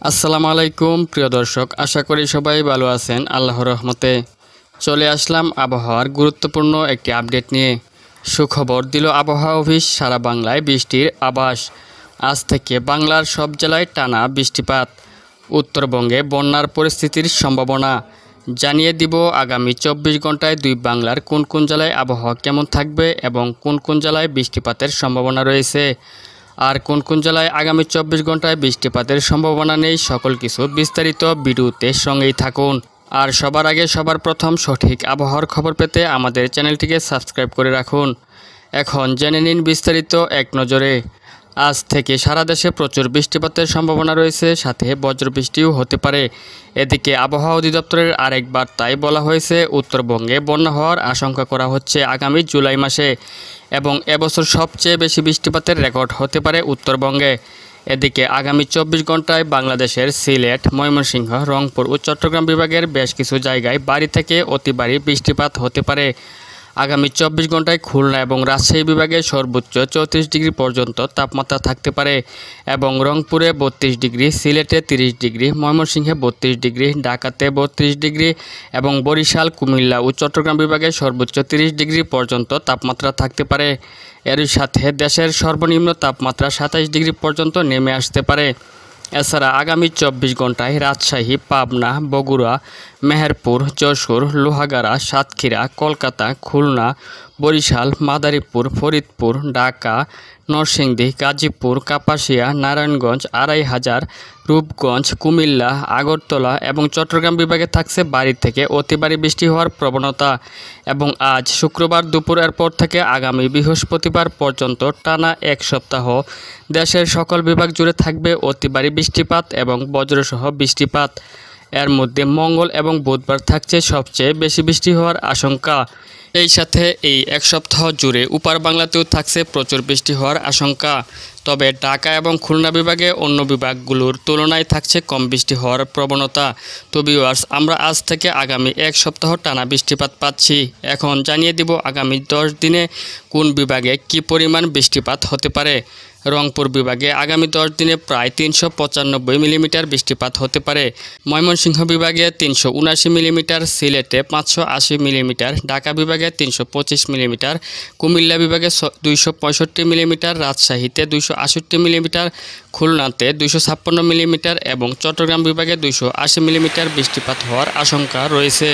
আসসালামু আলাইকুম প্রিয় দর্শক, আশা করি সবাই ভালো আছেন। আল্লাহর রহমতে চলে আসলাম আবহাওয়ার গুরুত্বপূর্ণ একটি আপডেট নিয়ে। সুখবর দিল আবহাওয়া অফিস, সারা বাংলায় বৃষ্টির আভাস। আজ থেকে বাংলার সব জেলায় টানা বৃষ্টিপাত। উত্তরবঙ্গে বন্যার পরিস্থিতির সম্ভাবনা জানিয়ে দিব আগামী 24 ঘন্টায় দুই বাংলার কোন কোন জেলায় আবহাওয়া কেমন থাকবে এবং কোন কোন জেলায় বৃষ্টিপাতের সম্ভাবনা রয়েছে, আর কোন কোন জেলায় আগামী 24 ঘন্টায় বৃষ্টিপাতের সম্ভাবনা নেই। সকল কিছু বিস্তারিত ভিডিওতে সঙ্গেই থাকুন। আর সবার আগে সবার প্রথম সঠিক আবহাওয়ার খবর পেতে আমাদের চ্যানেলটিকে সাবস্ক্রাইব করে রাখুন। এখন জেনে নিন বিস্তারিত এক নজরে। আজ থেকে সারা দেশে প্রচুর বৃষ্টিপাতের সম্ভাবনা রয়েছে, সাথে বজ্রবৃষ্টিও হতে পারে। এদিকে আবহাওয়া অধিদপ্তরের আরেক বার্তায় বলা হয়েছে, উত্তরবঙ্গে বন্যা হওয়ার আশঙ্কা করা হচ্ছে আগামী জুলাই মাসে, এবং এবছর সবচেয়ে বেশি বৃষ্টিপাতের রেকর্ড হতে পারে উত্তরবঙ্গে। এদিকে আগামী 24 ঘন্টায় বাংলাদেশের সিলেট, ময়মনসিংহ, রংপুর ও চট্টগ্রাম বিভাগের বেশ কিছু জায়গায় ভারী থেকে অতি ভারী বৃষ্টিপাত হতে পারে। আগামী 24 ঘন্টায় খুলনা এবং রাজশাহী বিভাগে সর্বোচ্চ 34 ডিগ্রি পর্যন্ত তাপমাত্রা থাকতে পারে, এবং রংপুরে 32 ডিগ্রি, সিলেটে 30 ডিগ্রি, ময়মনসিংহে 32 ডিগ্রি, ঢাকাতে 32 ডিগ্রি এবং বরিশাল, কুমিল্লা ও চট্টগ্রাম বিভাগে সর্বোচ্চ 30 ডিগ্রি পর্যন্ত তাপমাত্রা থাকতে পারে। এর সাথে দেশের সর্বনিম্ন তাপমাত্রা 27 ডিগ্রি পর্যন্ত নেমে আসতে পারে। এছাড়া আগামী 24 ঘন্টায় রাজশাহী, পাবনা, বগুড়া, মেহেরপুর, যশোর, লোহাগাড়া, সাতক্ষীরা, কলকাতা, খুলনা, বরিশাল, মাদারীপুর, ফরিদপুর, ঢাকা, নরসিংদী, গাজীপুর, কাপাসিয়া, নারায়ণগঞ্জ, আড়াইহাজার, রূপগঞ্জ, কুমিল্লা, আগরতলা এবং চট্টগ্রাম বিভাগে থাকছে ভারী থেকে অতি ভারী বৃষ্টি হওয়ার প্রবণতা। এবং আজ শুক্রবার দুপুরের পর থেকে আগামী বৃহস্পতিবার পর্যন্ত টানা এক সপ্তাহ দেশের সকল বিভাগ জুড়ে থাকবে অতি ভারী বৃষ্টিপাত এবং বজ্রসহ বৃষ্টিপাত। এর মধ্যে মঙ্গল এবং বুধবার থাকছে সবচেয়ে বেশি বৃষ্টি হওয়ার আশঙ্কা। এই সাথে এই এক সপ্তাহ জুড়ে উপার বাংলাতেও থাকছে প্রচুর বৃষ্টি হওয়ার আশঙ্কা। তবে ঢাকা এবং খুলনা বিভাগে অন্য বিভাগগুলোর তুলনায় থাকছে কম বৃষ্টি হওয়ার প্রবণতা। তো ভিউয়ার্স, আমরা আজ থেকে আগামী এক সপ্তাহ টানা বৃষ্টিপাত পাচ্ছি। এখন জানিয়ে দিব আগামী 10 দিনে কোন বিভাগে কী পরিমাণ বৃষ্টিপাত হতে পারে। রংপুর বিভাগে আগামী 10 দিনে প্রায় 395 মিলিমিটার বৃষ্টিপাত হতে পারে। ময়মনসিংহ বিভাগে 379 মিলিমিটার, সিলেটে 580 মিলিমিটার, ঢাকা বিভাগে 325 মিলিমিটার, কুমিল্লা বিভাগে 265 মিলিমিটার, রাজশাহীতে 268 মিলিমিটার, খুলনাতে 256 মিলিমিটার এবং চট্টগ্রাম বিভাগে 280 মিলিমিটার বৃষ্টিপাত হওয়ার আশঙ্কা রয়েছে।